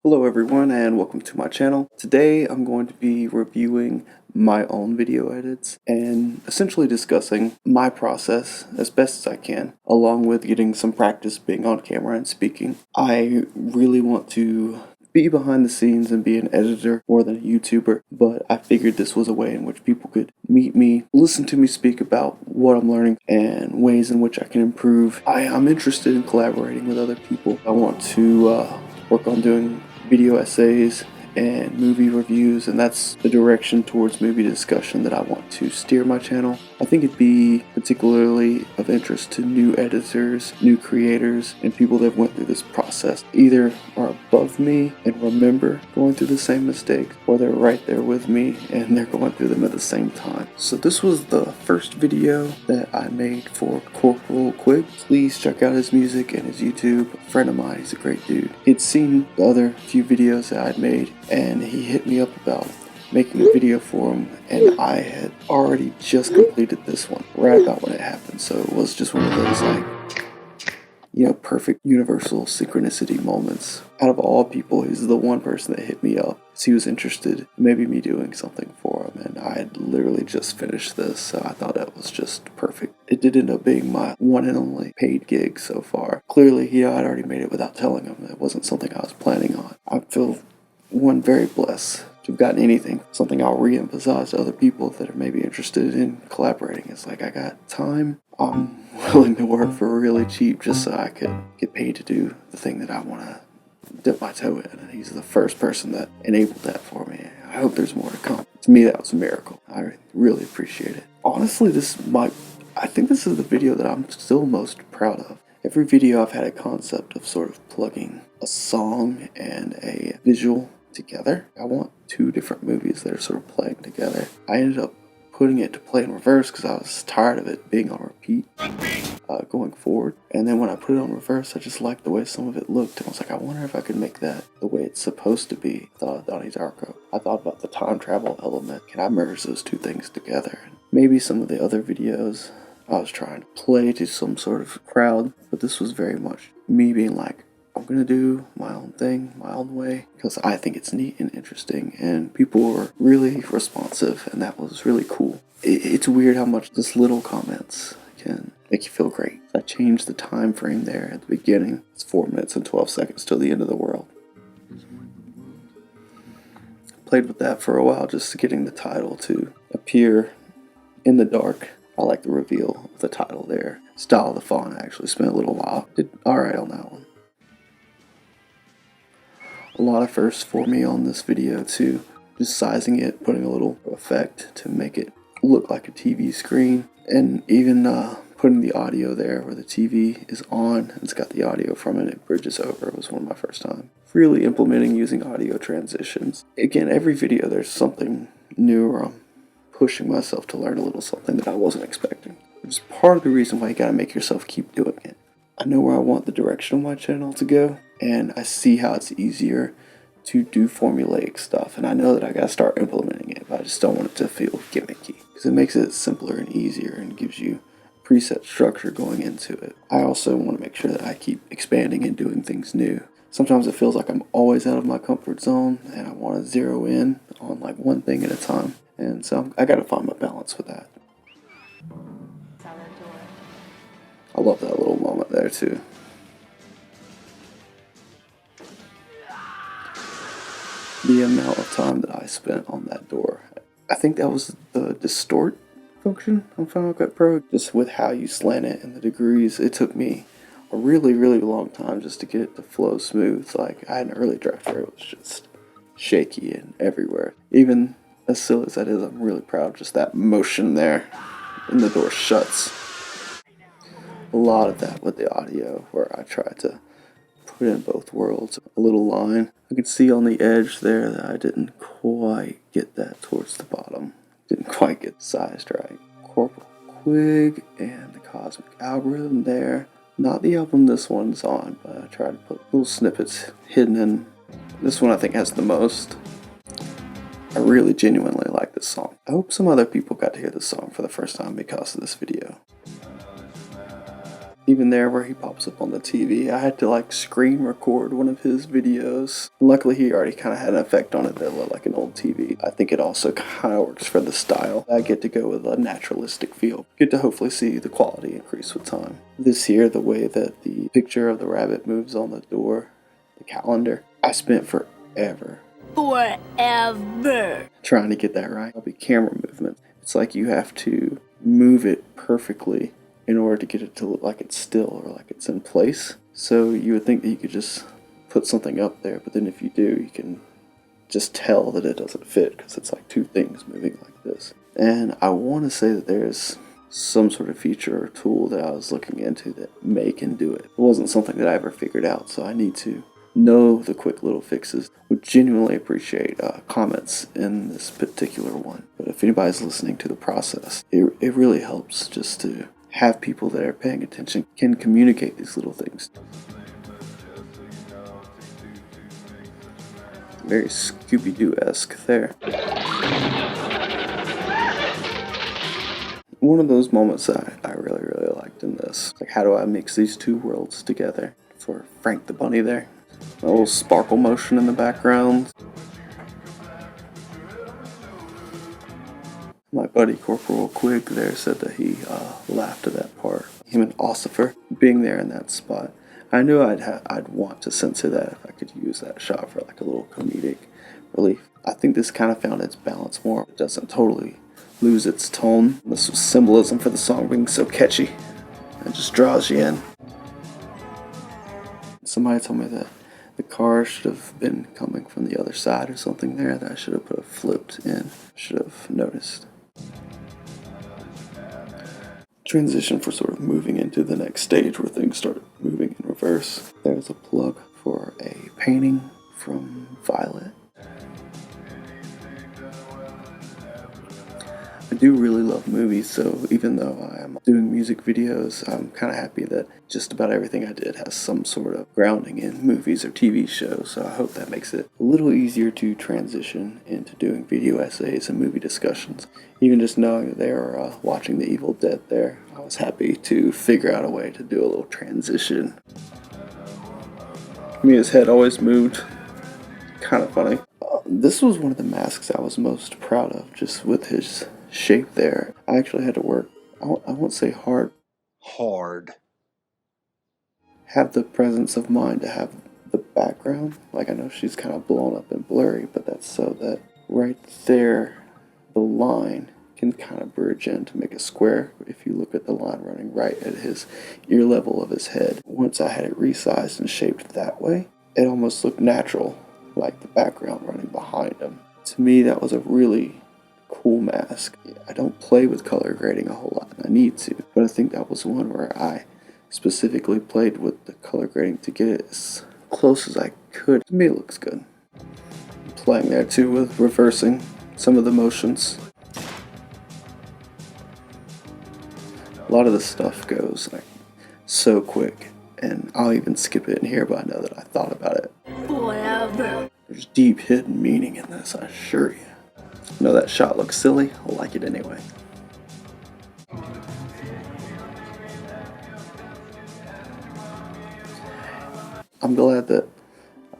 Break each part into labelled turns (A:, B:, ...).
A: Hello everyone and welcome to my channel. Today I'm going to be reviewing my own video edits and essentially discussing my process as best as I can, along with getting some practice being on camera and speaking. I really want to be behind the scenes and be an editor more than a YouTuber, but I figured this was a way in which people could meet me, listen to me speak about what I'm learning and ways in which I can improve. I'm interested in collaborating with other people. I want to work on doing video essays and movie reviews, and that's the direction towards movie discussion that I want to steer my channel. I think it'd be particularly of interest to new editors, new creators, and people that have went through this process. Either are above me and remember going through the same mistakes, or they're right there with me and they're going through them at the same time. So this was the first video that I made for Corporal Quig. Please check out his music and his YouTube. A friend of mine, he's a great dude. He'd seen the other few videos that I'd made, and he hit me up about making a video for him, and I had already just completed this one right about when it happened, so it was just one of those perfect universal synchronicity moments. Out of all people, he's the one person that hit me up because he was interested in maybe me doing something for him, and I had literally just finished this, so I thought that was just perfect. It did end up being my one and only paid gig so far. Clearly, I'd already made it without telling him. It wasn't something I was planning on. I feel very blessed to have gotten anything. Something I'll re-emphasize to other people that are maybe interested in collaborating. It's like, I got time. I'm willing to work for really cheap just so I could get paid to do the thing that I want to dip my toe in. And he's the first person that enabled that for me. I hope there's more to come. To me, that was a miracle. I really appreciate it. Honestly, I think this is the video that I'm still most proud of. Every video I've had a concept of sort of plugging a song and a visual together. I want two different movies that are sort of playing together. I ended up putting it to play in reverse because I was tired of it being on repeat going forward. And then when I put it on reverse, I just liked the way some of it looked. And I was like, I wonder if I could make that the way it's supposed to be. I thought of Donnie Darko. I thought about the time travel element. Can I merge those two things together? And maybe some of the other videos I was trying to play to some sort of crowd, but this was very much me being like, I'm gonna do my own thing, my own way, because I think it's neat and interesting, and people were really responsive, and that was really cool. It's weird how much just little comments can make you feel great. I changed the time frame there at the beginning. It's 4 minutes and 12 seconds till the end of the world. Played with that for a while, just getting the title to appear in the dark. I like the reveal of the title there. Style of the font, I actually spent a little while. Did alright on that one. A lot of firsts for me on this video too. Just sizing it, putting a little effect to make it look like a TV screen, and even putting the audio there where the TV is on. It's got the audio from it, it bridges over. It was one of my first time really implementing using audio transitions. Again, every video there's something new, or I'm pushing myself to learn a little something that I wasn't expecting. It's part of the reason why you gotta make yourself keep doing it. I know where I want the direction of my channel to go, and I see how it's easier to do formulaic stuff, and I know that I gotta start implementing it, but I just don't want it to feel gimmicky, because it makes it simpler and easier and gives you preset structure going into it. I also want to make sure that I keep expanding and doing things new. Sometimes it feels like I'm always out of my comfort zone, and I want to zero in on like one thing at a time, and so I gotta find my balance with that. I love that little moment there too. The amount of time that I spent on that door. I think that was the distort function on Final Cut Pro. Just with how you slant it and the degrees, it took me a really, really long time just to get it to flow smooth. Like, I had an early draft where it was just shaky and everywhere. Even as silly as that is, I'm really proud of just that motion there. And the door shuts. A lot of that with the audio, where I tried to put in both worlds. A little line. I could see on the edge there that I didn't quite get that towards the bottom. Didn't quite get sized right. Corporal Quig and the Cosmic Algorithm there. Not the album this one's on, but I tried to put little snippets hidden in. This one I think has the most. I really genuinely like this song. I hope some other people got to hear this song for the first time because of this video. Even there where he pops up on the TV, I had to like screen record one of his videos. Luckily he already kind of had an effect on it that looked like an old TV. I think it also kind of works for the style. I get to go with a naturalistic feel. Get to hopefully see the quality increase with time. This here, the way that the picture of the rabbit moves on the door, the calendar, I spent forever trying to get that right. It'll be camera movement. It's like you have to move it perfectly in order to get it to look like it's still or like it's in place. So you would think that you could just put something up there, but then if you do, you can just tell that it doesn't fit because it's like two things moving like this. And I want to say that there's some sort of feature or tool that I was looking into that can do it. It wasn't something that I ever figured out, so I need to know the quick little fixes. Would genuinely appreciate comments in this particular one. But if anybody's listening to the process, it really helps just to have people that are paying attention, can communicate these little things. Very Scooby-Doo-esque there. One of those moments that I really, really liked in this. Like, how do I mix these two worlds together? For Frank the Bunny there. A little sparkle motion in the background. My buddy Corporal Quigg there said that he laughed at that part. Him and Ossifer being there in that spot. I knew I'd want to censor that if I could use that shot for like a little comedic relief. I think this kind of found its balance more. It doesn't totally lose its tone. This was symbolism for the song being so catchy. It just draws you in. Somebody told me that the car should have been coming from the other side or something there, that I should have put a flipped in. Should have noticed. Transition for sort of moving into the next stage where things start moving in reverse. There's a plug for a painting from Violet. I do really love movies, so even though I'm doing music videos, I'm kind of happy that just about everything I did has some sort of grounding in movies or TV shows, so I hope that makes it a little easier to transition into doing video essays and movie discussions. Even just knowing that they are watching The Evil Dead there, I was happy to figure out a way to do a little transition. Mia's head always moved. Kind of funny. This was one of the masks I was most proud of, just with his shape there. I actually had to work, I won't say hard. Have the presence of mind to have the background. Like, I know she's kind of blown up and blurry, but that's so that right there, the line can kind of bridge in to make a square. If you look at the line running right at his ear level of his head, once I had it resized and shaped that way, it almost looked natural, like the background running behind him. To me, that was a really cool mask. I don't play with color grading a whole lot, and I need to, but I think that was one where I specifically played with the color grading to get it as close as I could. To me, it looks good. Playing there too with reversing some of the motions. A lot of the stuff goes like so quick, and I'll even skip it in here, but I know that I thought about it. There's deep hidden meaning in this, I assure you. I know that shot looks silly, I like it anyway. I'm glad that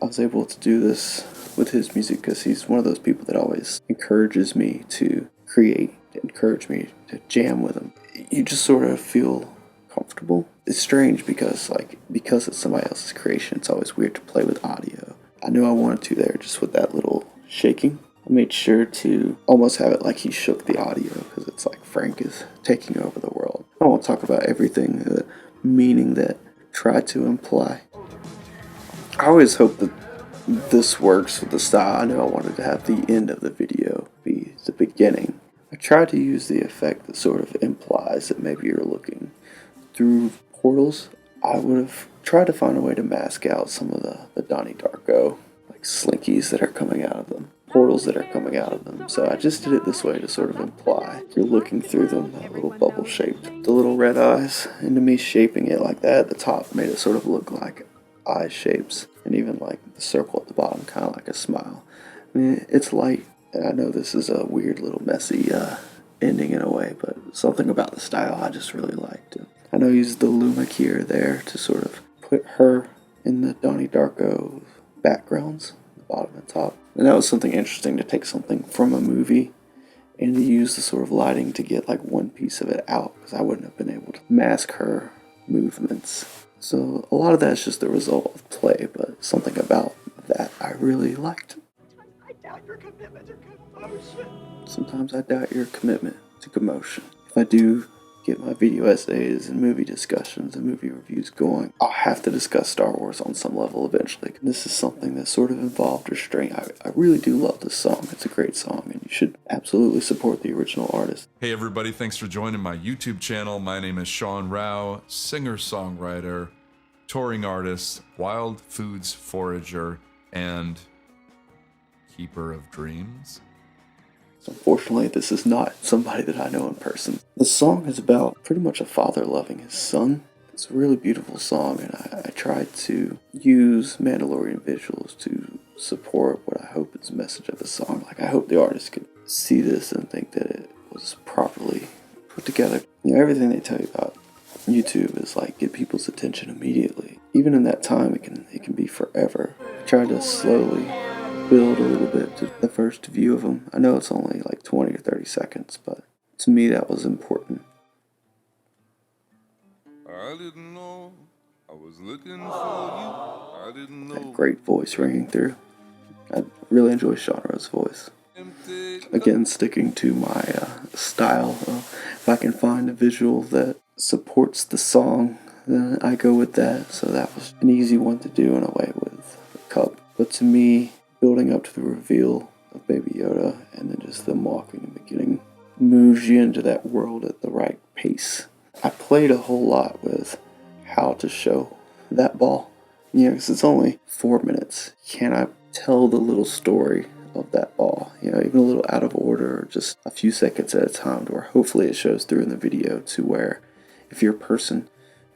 A: I was able to do this with his music, because he's one of those people that always encourages me to create, encourage me to jam with him. You just sort of feel comfortable. It's strange because it's somebody else's creation, it's always weird to play with audio. I knew I wanted to there, just with that little shaking. I made sure to almost have it like he shook the audio, because it's like Frank is taking over the world. I don't want to talk about everything, the meaning that tried to imply. I always hope that this works with the style. I knew I wanted to have the end of the video be the beginning. I tried to use the effect that sort of implies that maybe you're looking through portals. I would have tried to find a way to mask out some of the Donnie Darko, like slinkies that are coming out of them, portals that are coming out of them. So I just did it this way to sort of imply you're looking through them, that little bubble shaped. The little red eyes, and to me shaping it like that at the top made it sort of look like eye shapes, and even like the circle at the bottom, kind of like a smile. I mean, it's light, and I know this is a weird little messy ending in a way, but something about the style I just really liked. I know he used the Luma Keyer there to sort of put her in the Donnie Darko backgrounds, the bottom and top. And that was something interesting, to take something from a movie and to use the sort of lighting to get like one piece of it out, because I wouldn't have been able to mask her movements. So a lot of that's just the result of play, but something about that I really liked.
B: I doubt your commitment to commotion.
A: Sometimes I doubt your commitment to commotion. If I do get my video essays and movie discussions and movie reviews going, I'll have to discuss Star Wars on some level eventually. This is something that sort of involved restraint. I really do love this song. It's a great song, and you should absolutely support the original artist.
C: Hey everybody, thanks for joining my YouTube channel. My name is Sean Rao, singer-songwriter, touring artist, wild foods forager, and keeper of dreams.
A: So unfortunately, this is not somebody that I know in person. The song is about pretty much a father loving his son. It's a really beautiful song, and I tried to use Mandalorian visuals to support what I hope is the message of the song. Like, I hope the artist could see this and think that it was properly put together. You know, everything they tell you about YouTube is like get people's attention immediately. Even in that time, it can be forever. I tried to slowly build a little bit to the first view of them. I know it's only like 20 or 30 seconds, but to me that was important.
D: I didn't know I was looking for you. I didn't know.
A: That great voice ringing through. I really enjoy Sean Rowe's voice. Again, sticking to my style. If I can find a visual that supports the song, then I go with that. So that was an easy one to do in a way with the cup. But to me, building up to the reveal of Baby Yoda and then just them walking in the beginning moves you into that world at the right pace. I played a whole lot with how to show that ball. You know, because it's only 4 minutes. Can I tell the little story of that ball? You know, even a little out of order, or just a few seconds at a time, to where hopefully it shows through in the video, to where if you're a person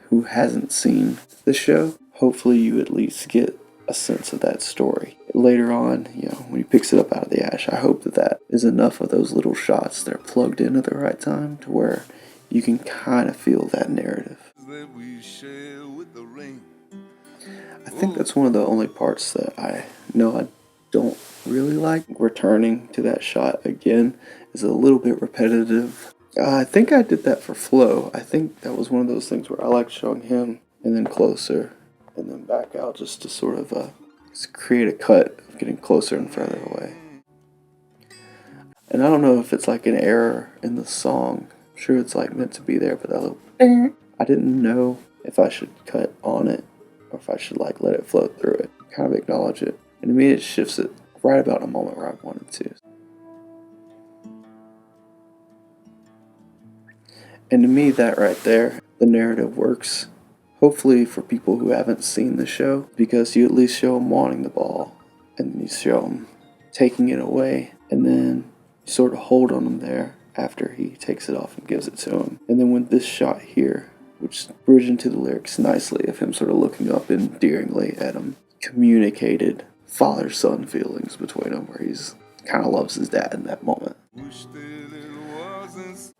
A: who hasn't seen the show, hopefully you at least get a sense of that story. Later on, you know, when he picks it up out of the ash, I hope that that is enough of those little shots that are plugged in at the right time, to where you can kind of feel that narrative. I think that's one of the only parts that I know I don't really like. Returning to that shot again is a little bit repetitive. I think I did that for flow. I think that was one of those things where I like showing him and then closer and then back out, just to sort of just create a cut of getting closer and further away. And I don't know if it's like an error in the song. I'm sure it's like meant to be there, but that little I didn't know if I should cut on it or if I should like let it flow through it, kind of acknowledge it. And to me, it shifts it right about a moment where I wanted to. And to me, that right there, the narrative works. Hopefully for people who haven't seen the show, because you at least show them wanting the ball, and then you show them taking it away, and then you sort of hold on him there after he takes it off and gives it to him. And then with this shot here, which bridged into the lyrics nicely of him sort of looking up endearingly at him, communicated father-son feelings between them, where he's kind of loves his dad in that moment.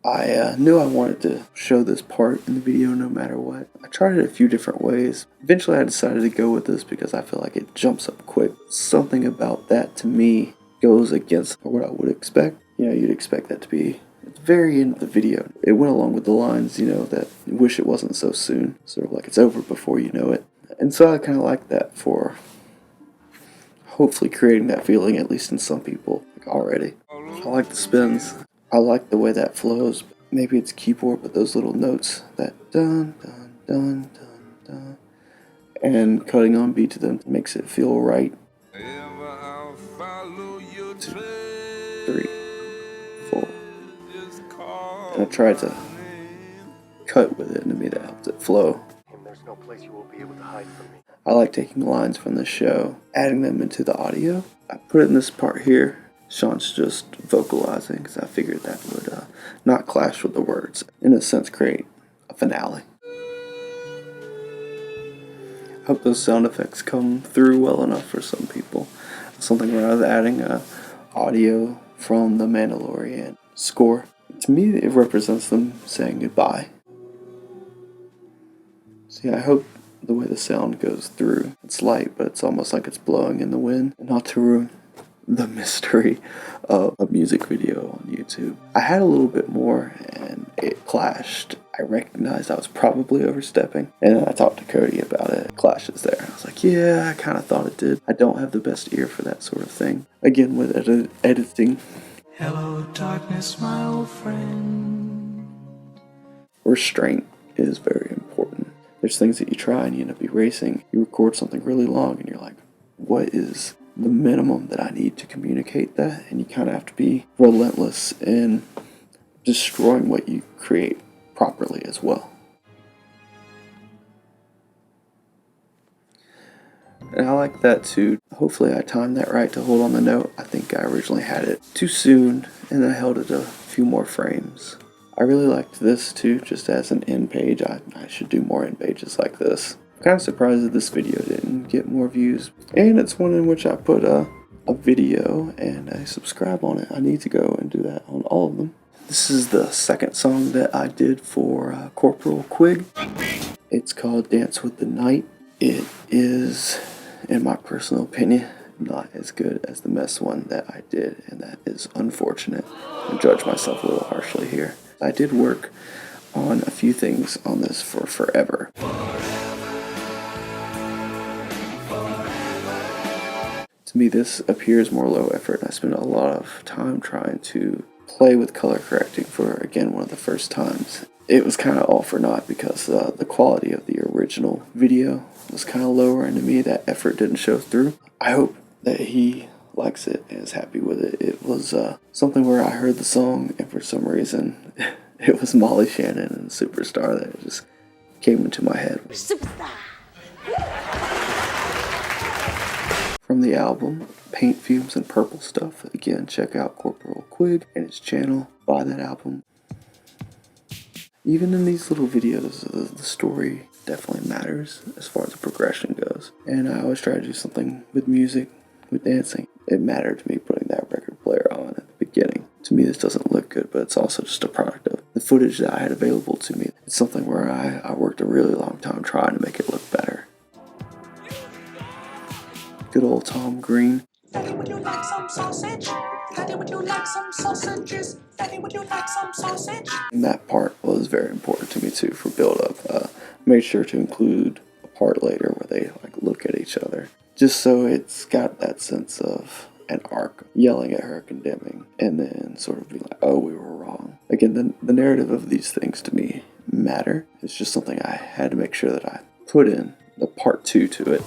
A: I knew I wanted to show this part in the video no matter what. I tried it a few different ways. Eventually I decided to go with this because I feel like it jumps up quick. Something about that to me goes against what I would expect. You know, you'd expect that to be at the very end of the video. It went along with the lines, you know, that you wish it wasn't so soon. Sort of like it's over before you know it. And so I kind of like that for hopefully creating that feeling, at least in some people, already. I like the spins. I like the way that flows. Maybe it's keyboard, but those little notes, that dun, dun, dun, dun, dun, and cutting on beat to them makes it feel right. 2, 3, 4. And I tried to cut with it, and to me that helped it flow.
B: There's no place you will be able to hide from me.
A: I like taking lines from the show, adding them into the audio. I put it in this part here. Sean's just vocalizing, because I figured that would not clash with the words. In a sense, create a finale. I hope those sound effects come through well enough for some people. Something where I was adding audio from the Mandalorian score. To me, it represents them saying goodbye. See, I hope the way the sound goes through, it's light, but it's almost like it's blowing in the wind. And not to ruin the mystery of a music video on YouTube. I had a little bit more and it clashed. I recognized I was probably overstepping, and then I talked to Cody about it. It clashes there. I was like, yeah, I kind of thought it did. I don't have the best ear for that sort of thing. Again, with editing. Hello, darkness, my old friend. Restraint is very important. There's things that you try and you end up erasing. You record something really long and you're like, what is the minimum that I need to communicate that? And you kind of have to be relentless in destroying what you create properly as well. And I like that too. Hopefully I timed that right to hold on the note. I think I originally had it too soon and I held it a few more frames. I really liked this too, just as an end page. I should do more end pages like this. I'm kind of surprised that this video didn't get more views. And it's one in which I put a video and a subscribe on it. I need to go and do that on all of them. This is the second song that I did for Corporal Quig. It's called Dance with the Night. It is, in my personal opinion, not as good as the Mess one that I did, and that is unfortunate. I judge myself a little harshly here. I did work on a few things on this for forever. To me, this appears more low effort, and I spent a lot of time trying to play with color correcting for, again, one of the first times. It was kind of all for naught because the quality of the original video was kind of lower, and to me, that effort didn't show through. I hope that he likes it and is happy with it. It was something where I heard the song, and for some reason, it was Molly Shannon and Superstar that just came into my head. Superstar! From the album, Paint Fumes and Purple Stuff. Again, check out Corporal Quig and his channel. Buy that album. Even in these little videos, the story definitely matters as far as the progression goes. And I always try to do something with music, with dancing. It mattered to me putting that record player on at the beginning. To me, this doesn't look good, but it's also just a product of the footage that I had available to me. It's something where I worked a really long time trying to make it look better. Good old Tom Green. Daddy, would you like some sausage? Daddy, would you like some sausages? Daddy, would you like some sausage? And that part was very important to me too for build-up. Made sure to include a part later where they look at each other, just so it's got that sense of an arc, yelling at her, condemning, and then sort of being like, oh, we were wrong. Again, the narrative of these things to me matter. It's just something I had to make sure that I put in the part 2 to it.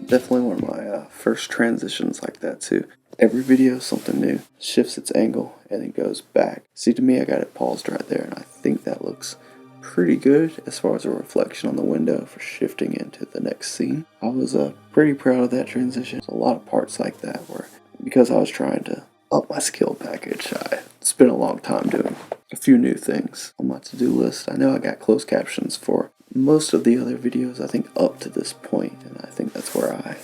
A: Definitely one of my first transitions like that too. Every video is something new, shifts its angle, and then goes back. See, to me, I got it paused right there, and I think that looks pretty good as far as a reflection on the window for shifting into the next scene. I was pretty proud of that transition. There's a lot of parts like that where, because I was trying to up my skill package, I spent a long time doing a few new things on my to-do list. I know I got closed captions for most of the other videos, I think up to this point, and I think that's where I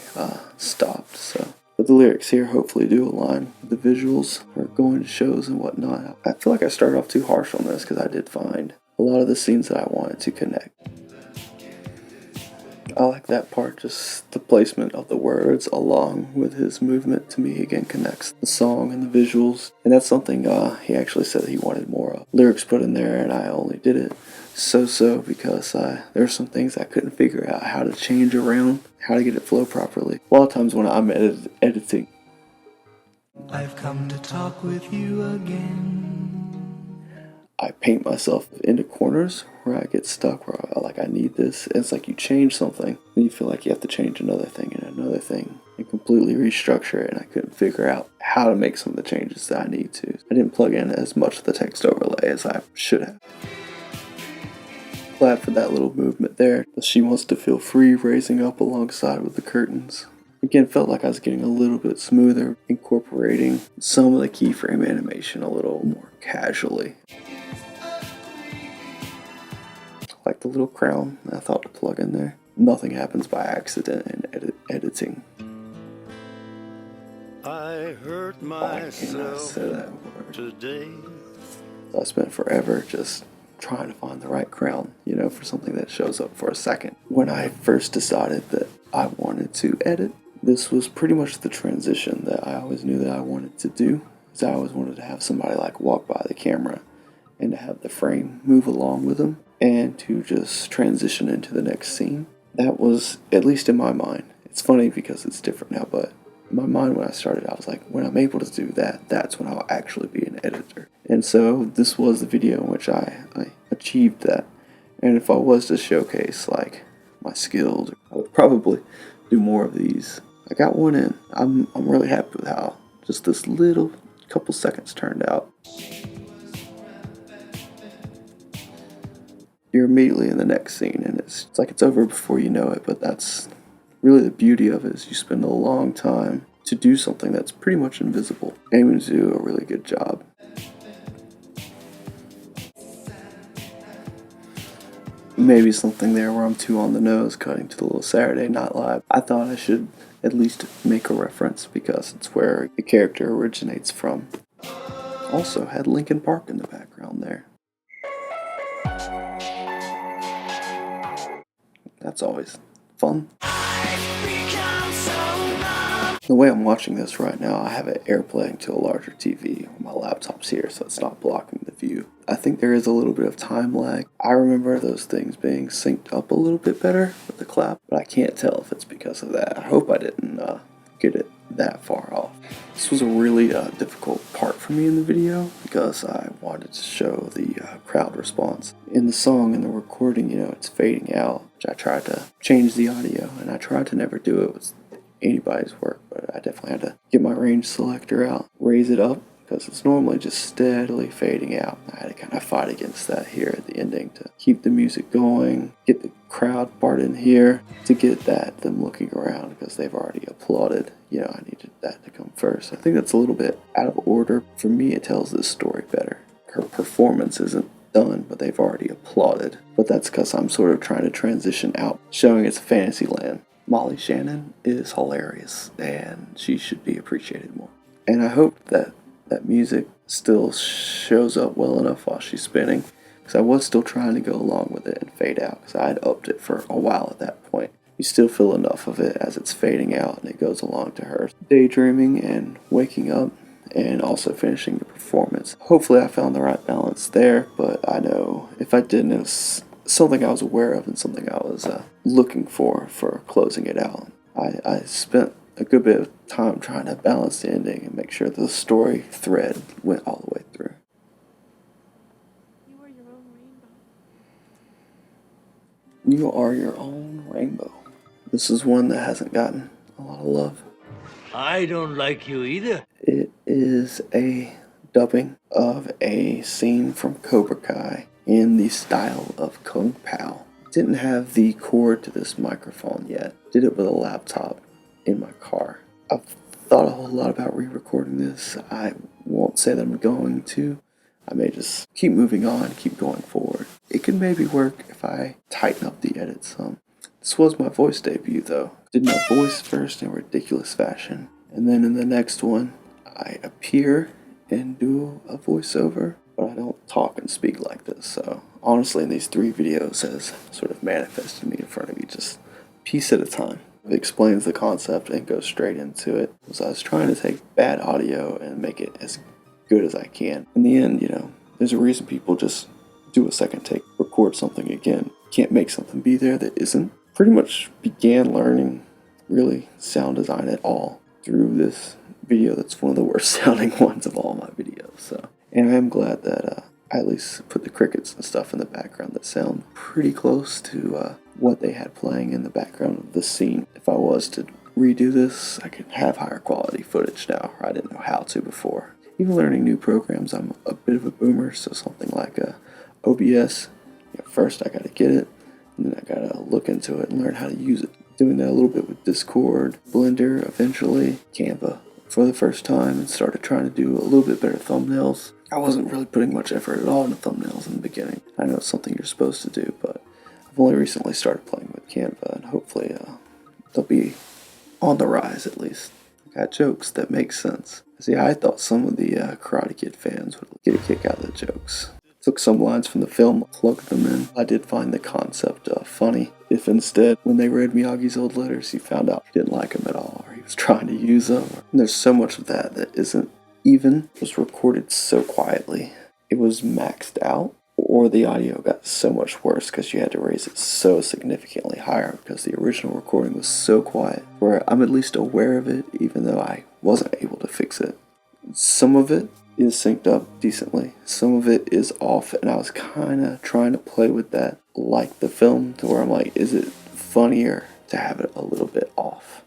A: stopped. So, but the lyrics here hopefully do align with the visuals or going to shows and whatnot. I feel like I started off too harsh on this because I did find a lot of the scenes that I wanted to connect. I like that part, just the placement of the words along with his movement to me again connects the song and the visuals, and that's something he actually said that he wanted more lyrics put in there, and I only did it so because there are some things I couldn't figure out how to change around, how to get it flow properly. A lot of times when I'm editing, I've come to talk with you again. I paint myself into corners where I get stuck, where I need this. It's like you change something, and you feel like you have to change another thing and another thing, and completely restructure it, and I couldn't figure out how to make some of the changes that I need to. I didn't plug in as much of the text overlay as I should have. Glad for that little movement there. The She Wants to Feel Free raising up alongside with the curtains. Again, felt like I was getting a little bit smoother, incorporating some of the keyframe animation a little more casually. Like the little crown I thought to plug in there. Nothing happens by accident in editing.
E: I hurt myself
A: say that word.
E: Today.
A: I spent forever just trying to find the right crown, you know, for something that shows up for a second. When I first decided that I wanted to edit, this was pretty much the transition that I always knew that I wanted to do. Because I always wanted to have somebody like walk by the camera and to have the frame move along with them and to just transition into the next scene. That was, at least in my mind, it's funny because it's different now, but in my mind when I started, I was like, when I'm able to do that, that's when I'll actually be an editor. And so this was the video in which I achieved that. And if I was to showcase like my skills, I would probably do more of these. I got one in. I'm really happy with how just this little couple seconds turned out. You're immediately in the next scene, and it's like it's over before you know it, but that's really the beauty of it, is you spend a long time to do something that's pretty much invisible, aiming to do a really good job. Maybe something there where I'm too on the nose, cutting to the little Saturday Night Live. I thought I should at least make a reference because it's where the character originates from. Also had Linkin Park in the background there. That's always fun. The way I'm watching this right now, I have it airplaying to a larger TV. My laptop's here, so it's not blocking the view. I think there is a little bit of time lag. I remember those things being synced up a little bit better with the clap, but I can't tell if it's because of that. I hope I didn't get it that far off. This was a really difficult part for me in the video because I wanted to show the crowd response. In the song and the recording, you know, it's fading out. I tried to change the audio, and I tried to never do it with anybody's work, but I definitely had to get my range selector out, raise it up, because it's normally just steadily fading out. I had to kind of fight against that here at the ending to keep the music going, get the crowd part in here, to get them looking around because they've already applauded. You know, I needed that to come first. I think that's a little bit out of order. For me, it tells this story better. Her performance isn't done, but they've already applauded. But that's because I'm sort of trying to transition out, showing it's fantasy land. Molly Shannon is hilarious, and she should be appreciated more. And I hope that that music still shows up well enough while she's spinning, because I was still trying to go along with it and fade out, because I had upped it for a while at that point. You still feel enough of it as it's fading out, and it goes along to her daydreaming and waking up, and also finishing the performance. Hopefully I found the right balance there, but I know if I didn't, it was something I was aware of and something I was looking for closing it out. I spent a good bit of time trying to balance the ending and make sure the story thread went all the way through.
E: You are your own rainbow.
A: You are your own rainbow. This is one that hasn't gotten a lot of love.
F: I don't like you either.
A: It is a dubbing of a scene from Cobra Kai in the style of Kung Pao. Didn't have the cord to this microphone yet. Did it with a laptop in my car. I've thought a whole lot about re-recording this. I won't say that I'm going to. I may just keep moving on, keep going forward. It could maybe work if I tighten up the edit some. This was my voice debut though. Did my voice first in ridiculous fashion, and then in the next one I appear and do a voiceover, but I don't talk and speak like this. So honestly, in these 3 videos has sort of manifested me in front of you, just a piece at a time. It explains the concept and goes straight into it. So I was trying to take bad audio and make it as good as I can. In the end, you know, there's a reason people just do a second take, record something again. Can't make something be there that isn't. Pretty much began learning really sound design at all through this video that's one of the worst sounding ones of all my videos. So, and I am glad that I at least put the crickets and stuff in the background that sound pretty close to what they had playing in the background of the scene. If I was to redo this, I could have higher quality footage now. I didn't know how to before. Even learning new programs, I'm a bit of a boomer, so something like OBS, first I gotta get it, and then I gotta look into it and learn how to use it. Doing that a little bit with Discord, Blender, eventually Canva for the first time, and started trying to do a little bit better thumbnails. I wasn't really putting much effort at all into thumbnails in the beginning. I know it's something you're supposed to do, but I've only recently started playing with Canva, and hopefully they'll be on the rise at least. I got jokes that make sense. See, I thought some of the Karate Kid fans would get a kick out of the jokes. took some lines from the film, plugged them in. I did find the concept funny. If instead, when they read Miyagi's old letters, he found out he didn't like them at all, or he was trying to use them. And there's so much of that that isn't even. It was recorded so quietly. It was maxed out, or the audio got so much worse because you had to raise it so significantly higher because the original recording was so quiet, where I'm at least aware of it even though I wasn't able to fix it. Some of it is synced up decently, some of it is off, and I was kind of trying to play with that like the film, to where I'm like, is it funnier to have it a little bit off?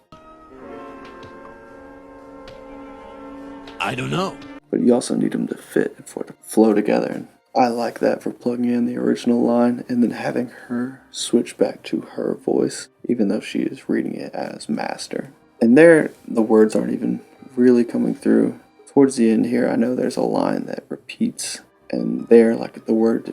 F: I don't know.
A: But you also need them to fit and for it to flow together, and I like that for plugging in the original line and then having her switch back to her voice, even though she is reading it as master. And there, the words aren't even really coming through. Towards the end here, I know there's a line that repeats, and there, like, the word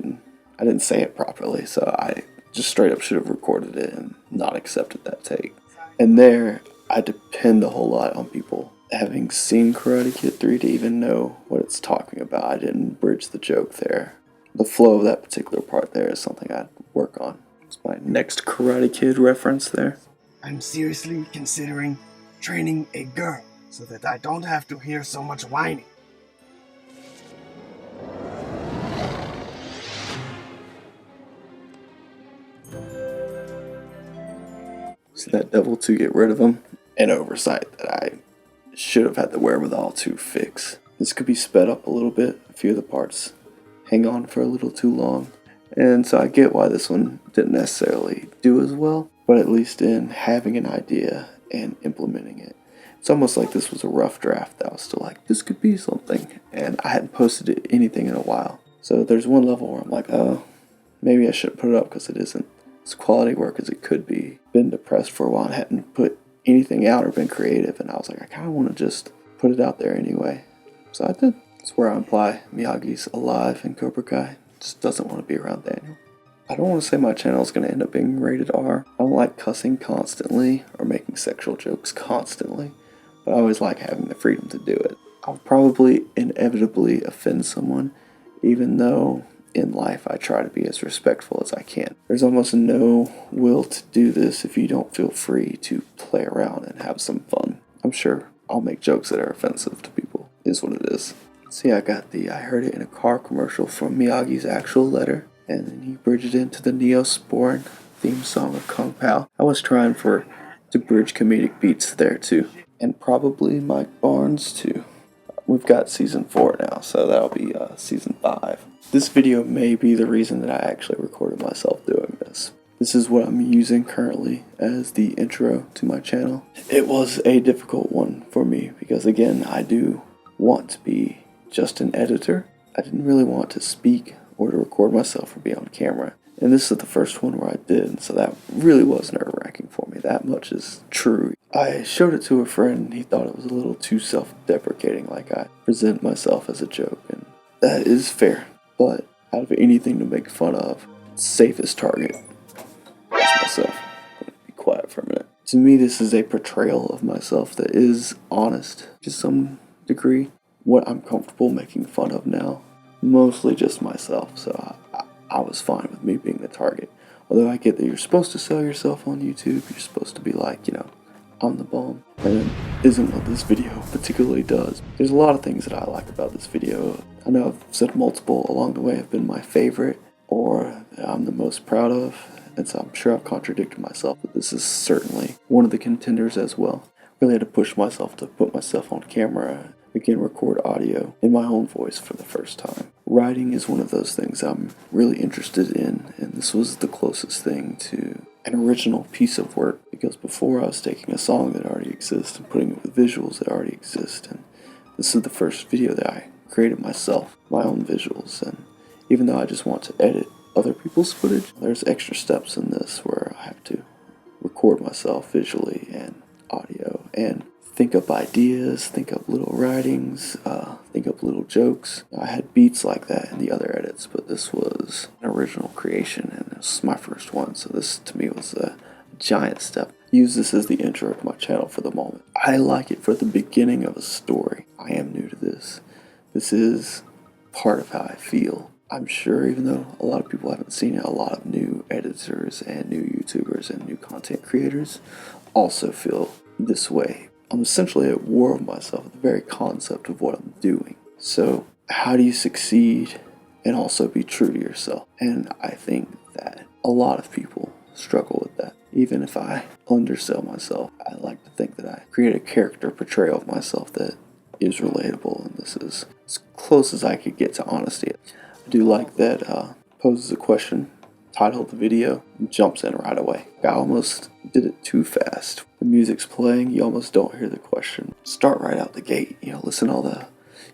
A: I didn't say it properly, so I just straight up should have recorded it and not accepted that take. And there, I depend a whole lot on people having seen Karate Kid 3 to even know what it's talking about. I didn't bridge the joke there. The flow of that particular part there is something I'd work on. It's my next Karate Kid reference there.
B: I'm seriously considering training a girl so that I don't have to hear so much whining.
A: See that devil to get rid of him? An oversight that I should have had the wherewithal to fix. This could be sped up a little bit. A few of the parts hang on for a little too long. And so I get why this one didn't necessarily do as well, but at least in having an idea and implementing it. It's almost like this was a rough draft. I was still like, this could be something. And I hadn't posted anything in a while. So there's one level where I'm like, oh, maybe I shouldn't put it up because it isn't as quality work as it could be. Been depressed for a while and hadn't put anything out or been creative, and I was like, I kind of want to just put it out there anyway. So I did. That's where I imply Miyagi's alive in Cobra Kai. Just doesn't want to be around Daniel. I don't want to say my channel is going to end up being rated R. I don't like cussing constantly or making sexual jokes constantly, but I always like having the freedom to do it. I'll probably inevitably offend someone, even though in life I try to be as respectful as I can. There's almost no will to do this if you don't feel free to play around and have some fun. I'm sure I'll make jokes that are offensive to people. It is what it is. See, I heard it in a car commercial from Miyagi's actual letter, and then he bridged it into the Neosporin theme song of Kung Pao. I was trying to bridge comedic beats there too, and probably Mike Barnes too. We've got season 4 now, so that'll be season 5. This video may be the reason that I actually recorded myself doing this. This is what I'm using currently as the intro to my channel. It was a difficult one for me because, again, I do want to be just an editor. I didn't really want to speak or to record myself or be on camera. And this is the first one where I did, so that really was nerve-wracking for me. That much is true. I showed it to a friend and he thought it was a little too self-deprecating, like I present myself as a joke, and that is fair. But out of anything to make fun of, safest target is myself. I'm gonna be quiet for a minute. To me, this is a portrayal of myself that is honest to some degree. What I'm comfortable making fun of now, mostly just myself, so I was fine with me being the target. Although I get that you're supposed to sell yourself on YouTube, you're supposed to be like, I'm the bomb. And it isn't what this video particularly does. There's a lot of things that I like about this video. I know I've said multiple along the way have been my favorite, or that I'm the most proud of, and so I'm sure I've contradicted myself, but this is certainly one of the contenders as well. Really had to push myself to put myself on camera, again record audio in my own voice for the first time. Writing is one of those things I'm really interested in, and this was the closest thing to an original piece of work, because before I was taking a song that already exists and putting it with visuals that already exist, and this is the first video that I created myself, my own visuals, and even though I just want to edit other people's footage, there's extra steps in this where I have to record myself visually and audio and think up ideas, think up little writings, think up little jokes. I had beats like that in the other edits, but this was an original creation, and this is my first one, so this to me was a giant step. Use this as the intro to my channel for the moment. I like it for the beginning of a story. I am new to this. This is part of how I feel. I'm sure, even though a lot of people haven't seen it, a lot of new editors and new YouTubers and new content creators also feel this way. I'm essentially at war with myself with the very concept of what I'm doing. So how do you succeed and also be true to yourself? And I think that a lot of people struggle with that. Even if I undersell myself, I like to think that I create a character portrayal of myself that is relatable, and this is as close as I could get to honesty. I do like that poses a question, title of the video, and jumps in right away. I almost did it too fast. The music's playing, you almost don't hear the question. Start right out the gate, listen to all the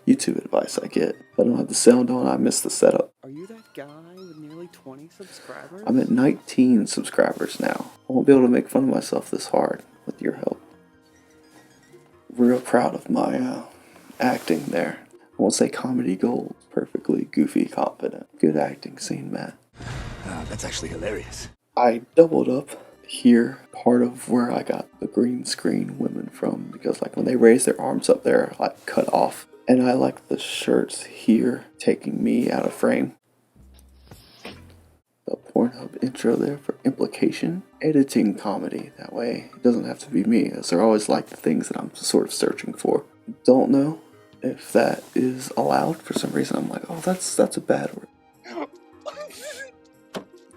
A: YouTube advice I get. If I don't have the sound on, I miss the setup.
G: Are you that guy with nearly 20 subscribers?
A: I'm at 19 subscribers now. I won't be able to make fun of myself this hard with your help. Real proud of my acting there. I won't say comedy gold. Perfectly goofy, confident. Good acting scene, Matt.
F: That's actually hilarious.
A: I doubled up here, part of where I got the green screen women from, because like when they raise their arms up, they're like cut off. And I like the shirts here taking me out of frame. The Pornhub intro there for implication. Editing comedy, that way it doesn't have to be me, as they're always like the things that I'm sort of searching for. Don't know if that is allowed. For some reason I'm like, oh, that's a bad word.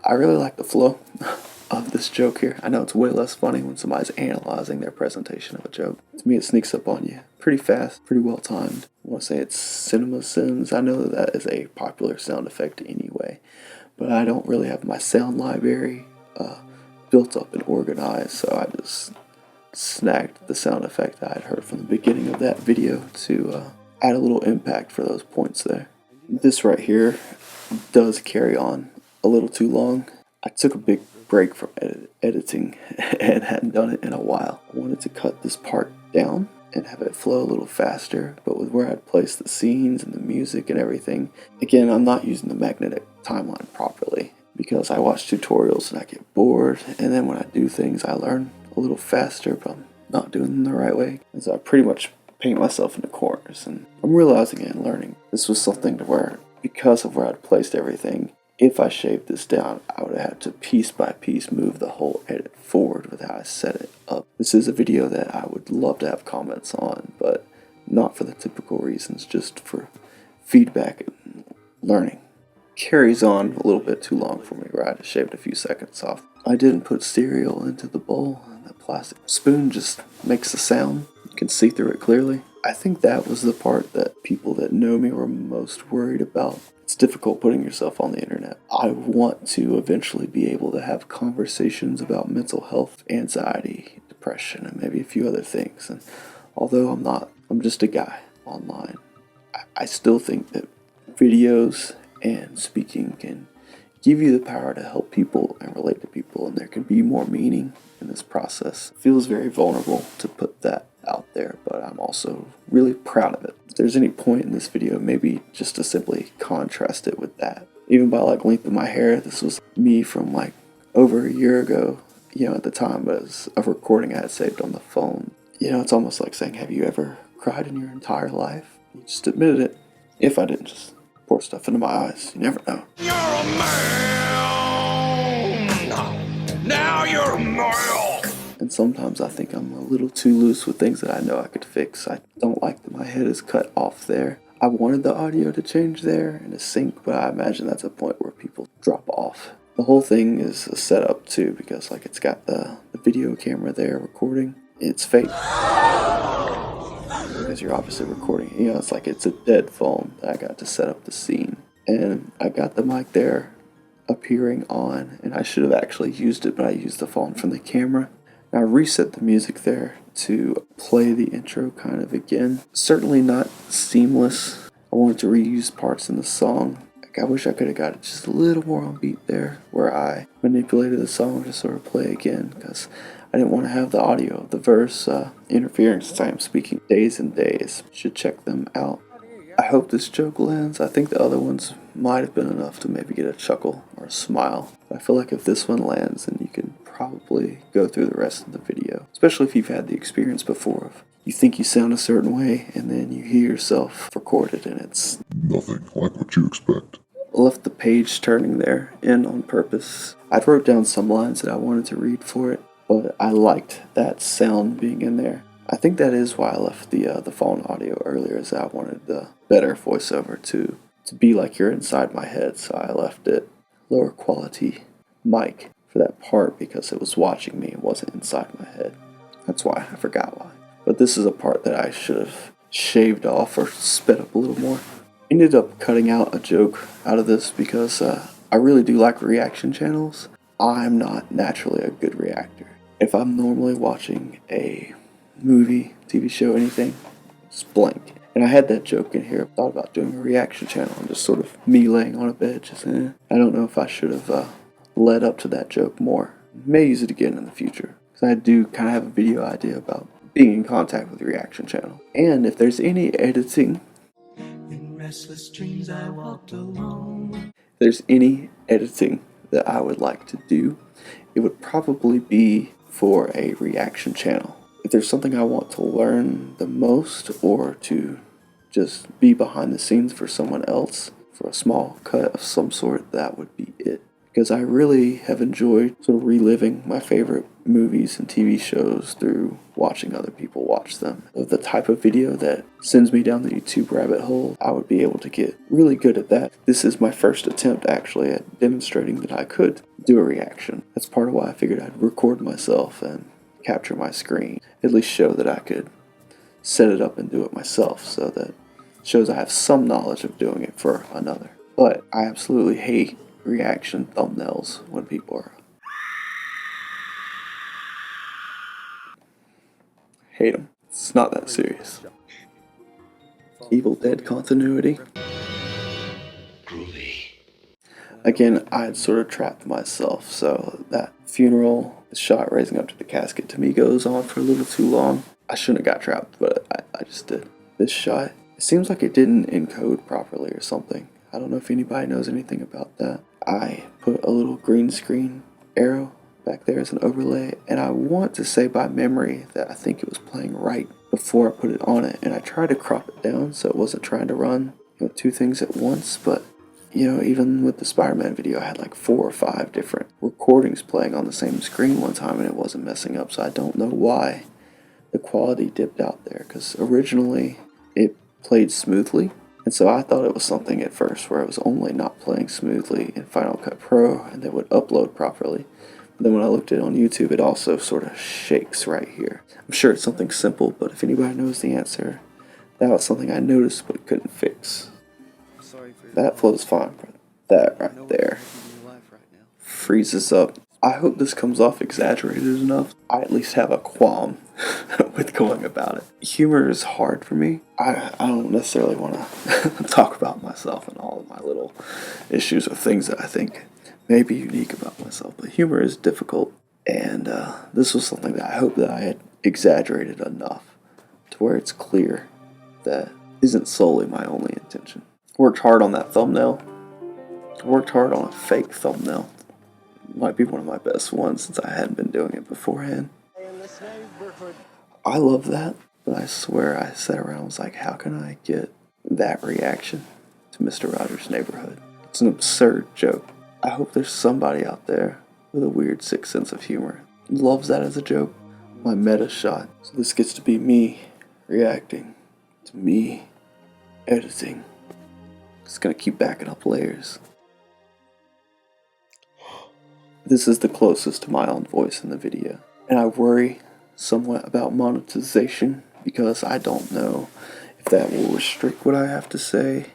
A: I really like the flow of this joke here. I know it's way less funny when somebody's analyzing their presentation of a joke. To me, it sneaks up on you pretty fast, pretty well timed. I want to say it's Cinema Sims. I know that is a popular sound effect anyway, but I don't really have my sound library built up and organized, so I just snagged the sound effect I had heard from the beginning of that video to add a little impact for those points there. This right here does carry on a little too long. I took a big break from editing and hadn't done it in a while. I wanted to cut this part down and have it flow a little faster, but with where I'd placed the scenes and the music and everything, again, I'm not using the magnetic timeline properly because I watch tutorials and I get bored, and then when I do things I learn a little faster, but I'm not doing them the right way. And so I pretty much paint myself into corners, and I'm realizing it and learning. This was something to where, because of where I'd placed everything, if I shaved this down, I would have had to piece by piece move the whole edit forward with how I set it up. This is a video that I would love to have comments on, but not for the typical reasons, just for feedback and learning. Carries on a little bit too long for me, where I just shaved a few seconds off. I didn't put cereal into the bowl, and the plastic spoon just makes a sound. You can see through it clearly. I think that was the part that people that know me were most worried about. It's difficult putting yourself on the internet. I want to eventually be able to have conversations about mental health, anxiety, depression, and maybe a few other things. And although I'm just a guy online, I still think that videos and speaking can give you the power to help people and relate to people, and there can be more meaning in this process. It feels very vulnerable to put that out there, but I'm also really proud of it. If there's any point in this video, maybe just to simply contrast it with that. Even by like length of my hair, this was me from like over a year ago, at the time, but it was a recording I had saved on the phone. It's almost like saying, have you ever cried in your entire life? You just admitted it. If I didn't just pour stuff into my eyes, you never know.
F: You're a man! Now you're a man!
A: And sometimes I think I'm a little too loose with things that I know I could fix. I don't like that my head is cut off there. I wanted the audio to change there and to sync, but I imagine that's a point where people drop off. The whole thing is a setup too, because like it's got the video camera there recording. It's fake, because you're obviously recording. It's like it's a dead phone that I got to set up the scene. And I got the mic there appearing on, and I should have actually used it, but I used the phone from the camera. I reset the music there to play the intro kind of again. Certainly not seamless. I wanted to reuse parts in the song. I wish I could have got it just a little more on beat there, where I manipulated the song to sort of play again, because I didn't want to have the audio of the verse interfering since I am speaking days and days. Should check them out. I hope this joke lands. I think the other ones might have been enough to maybe get a chuckle or a smile. I feel like if this one lands, then you can probably go through the rest of the video, especially if you've had the experience before of you think you sound a certain way and then you hear yourself recorded and it's
H: nothing like what you expect.
A: left the page turning there in on purpose. I wrote down some lines that I wanted to read for it, but I liked that sound being in there. I think that is why I left the phone audio earlier, is that I wanted the better voiceover to be like you're inside my head, so I left it lower quality mic for that part because it was watching me, it wasn't inside my head. That's why, I forgot why. But this is a part that I should have shaved off or sped up a little more. Ended up cutting out a joke out of this because I really do like reaction channels. I'm not naturally a good reactor. If I'm normally watching a movie, TV show, anything, just blank. And I had that joke in here. I thought about doing a reaction channel and just sort of me laying on a bed, just I don't know if I should have led up to that joke more. May use it again in the future. Because I do kind of have a video idea about being in contact with the reaction channel. And if there's any editing, in restless dreams I walked alone. If there's any editing that I would like to do, it would probably be for a reaction channel. If there's something I want to learn the most, or to just be behind the scenes for someone else, for a small cut of some sort, that would be it. Because I really have enjoyed sort of reliving my favorite movies and TV shows through watching other people watch them. The type of video that sends me down the YouTube rabbit hole, I would be able to get really good at that. This is my first attempt actually at demonstrating that I could do a reaction. That's part of why I figured I'd record myself and capture my screen, at least show that I could set it up and do it myself, so that shows I have some knowledge of doing it for another. But I absolutely hate reaction thumbnails when people are hate them. It's not that serious. Evil Dead continuity. Again, I had sort of trapped myself, so that funeral shot raising up to the casket to me goes on for a little too long. I shouldn't have got trapped, but I just did. This shot, it seems like it didn't encode properly or something. I don't know if anybody knows anything about that. I put a little green screen arrow back there as an overlay, and I want to say by memory that I think it was playing right before I put it on it, and I tried to crop it down so it wasn't trying to run two things at once, but even with the Spider-Man video, I had like 4 or 5 different recordings playing on the same screen one time and it wasn't messing up, so I don't know why the quality dipped out there, because originally it played smoothly, and so I thought it was something at first where it was only not playing smoothly in Final Cut Pro and it would upload properly. But then when I looked at it on YouTube, it also sort of shakes right here. I'm sure it's something simple, but if anybody knows the answer, that was something I noticed but couldn't fix. That flows fine, but that right there freezes up. I hope this comes off exaggerated enough. I at least have a qualm with going about it. Humor is hard for me. I don't necessarily want to talk about myself and all of my little issues or things that I think may be unique about myself, but humor is difficult, and this was something that I hope that I had exaggerated enough to where it's clear that isn't solely my only intention. Worked hard on that thumbnail. Worked hard on a fake thumbnail. Might be one of my best ones since I hadn't been doing it beforehand. I love that, but I swear I sat around and was like, how can I get that reaction to Mr. Rogers' Neighborhood? It's an absurd joke. I hope there's somebody out there with a weird sick sense of humor. Loves that as a joke. My meta shot. So this gets to be me reacting to me editing. It's gonna keep backing up layers. This is the closest to my own voice in the video. And I worry somewhat about monetization because I don't know if that will restrict what I have to say,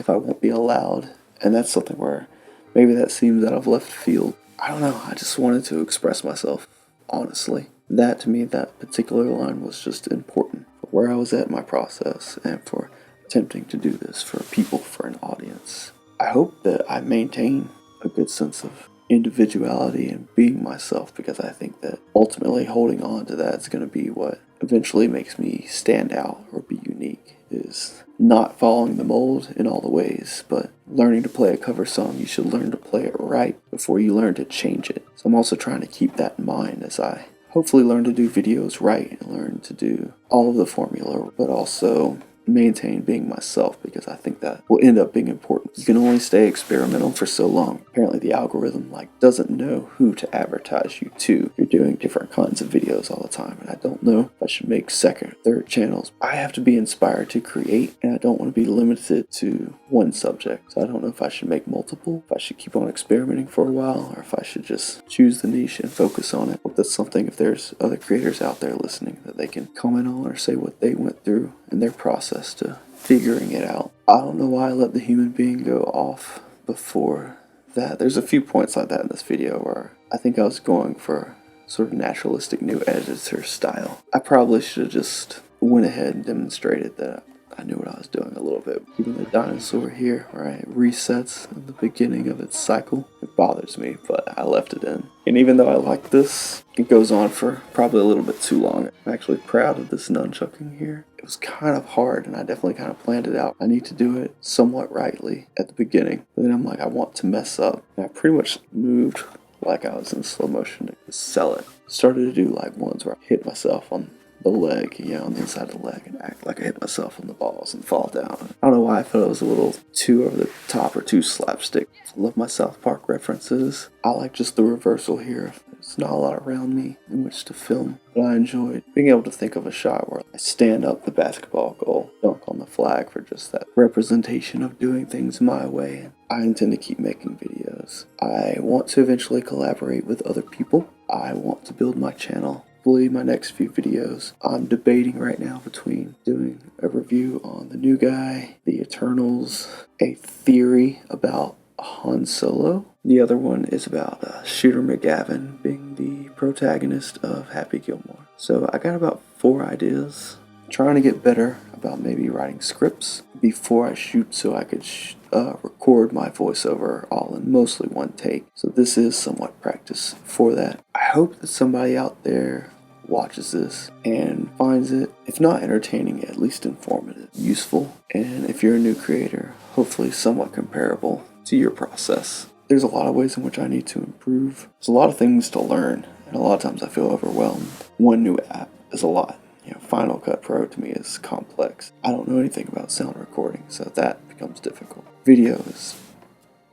A: if I won't be allowed. And that's something where maybe that seems out of left field. I don't know, I just wanted to express myself, honestly. That to me, that particular line was just important for where I was at in my process and for attempting to do this for people, for an audience. I hope that I maintain a good sense of individuality and being myself, because I think that ultimately holding on to that is going to be what eventually makes me stand out or be unique, is not following the mold in all the ways, but learning to play a cover song, you should learn to play it right before you learn to change it. So I'm also trying to keep that in mind as I hopefully learn to do videos right and learn to do all of the formula, but also maintain being myself, because I think that will end up being important. You can only stay experimental for so long. Apparently the algorithm doesn't know who to advertise you to. You're doing different kinds of videos all the time, and I don't know if I should make second, third channels. I have to be inspired to create, and I don't want to be limited to one subject. So I don't know if I should make multiple, if I should keep on experimenting for a while, or if I should just choose the niche and focus on it. Hope that's something, if there's other creators out there listening, that they can comment on or say what they went through in their process to figuring it out. I don't know why I let the human being go off before that. There's a few points like that in this video where I think I was going for sort of naturalistic new editor style. I probably should have just went ahead and demonstrated that I knew what I was doing a little bit. Even the dinosaur here, where it resets at the beginning of its cycle, it bothers me, but I left it in. And even though I like this, it goes on for probably a little bit too long. I'm actually proud of this nunchucking here. It was kind of hard, and I definitely kind of planned it out. I need to do it somewhat rightly at the beginning. But then I'm like, I want to mess up. And I pretty much moved like I was in slow motion to sell it. Started to do ones where I hit myself on the leg, on the inside of the leg, and act like I hit myself on the balls and fall down. I don't know why I felt it was a little too over the top or too slapstick. I love my South Park references. I like just the reversal here. There's not a lot around me in which to film, but I enjoyed being able to think of a shot where I stand up the basketball goal, dunk on the flag for just that representation of doing things my way. I intend to keep making videos. I want to eventually collaborate with other people. I want to build my channel. My next few videos, I'm debating right now between doing a review on the new guy, the Eternals, a theory about Han Solo. The other one is about Shooter McGavin being the protagonist of Happy Gilmore. So I got about 4 ideas. I'm trying to get better about maybe writing scripts before I shoot, so I could record my voiceover all in mostly one take. So this is somewhat practice for that. I hope that somebody out there watches this and finds it, if not entertaining, at least informative, useful, and if you're a new creator, hopefully somewhat comparable to your process. There's a lot of ways in which I need to improve. There's a lot of things to learn, and a lot of times I feel overwhelmed. One new app is a lot. Final Cut Pro to me is complex. I don't know anything about sound recording, so that becomes difficult. Video is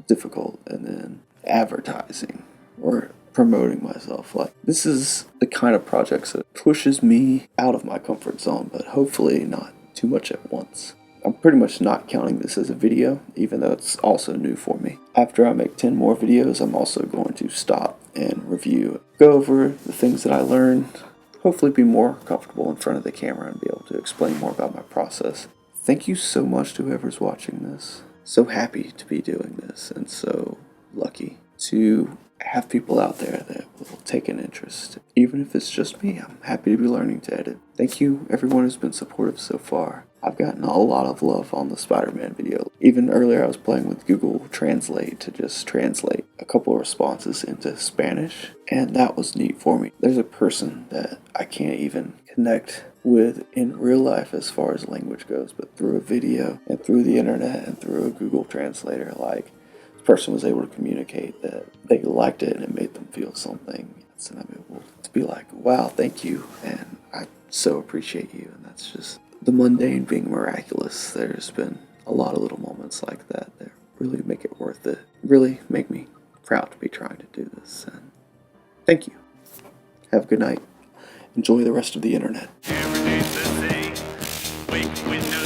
A: difficult, and then advertising or promoting myself. This is the kind of projects that pushes me out of my comfort zone, but hopefully not too much at once. I'm pretty much not counting this as a video, even though it's also new for me. After I make 10 more videos, I'm also going to stop and review, go over the things that I learned, hopefully be more comfortable in front of the camera and be able to explain more about my process. Thank you so much to whoever's watching this. So happy to be doing this, and so lucky to have people out there that will take an interest. Even if it's just me, I'm happy to be learning to edit. Thank you everyone who's been supportive so far. I've gotten a lot of love on the Spider-Man video. Even earlier I was playing with Google Translate to just translate a couple of responses into Spanish, and that was neat for me. There's a person that I can't even connect with in real life as far as language goes, but through a video and through the internet and through a Google Translator, person was able to communicate that they liked it and it made them feel something. And I'm able to be like, wow, thank you, and I so appreciate you. And that's just the mundane being miraculous. There's been a lot of little moments like that that really make it worth it, really make me proud to be trying to do this. And thank you. Have a good night. Enjoy the rest of the internet.
F: Every day's the same. Wake, window,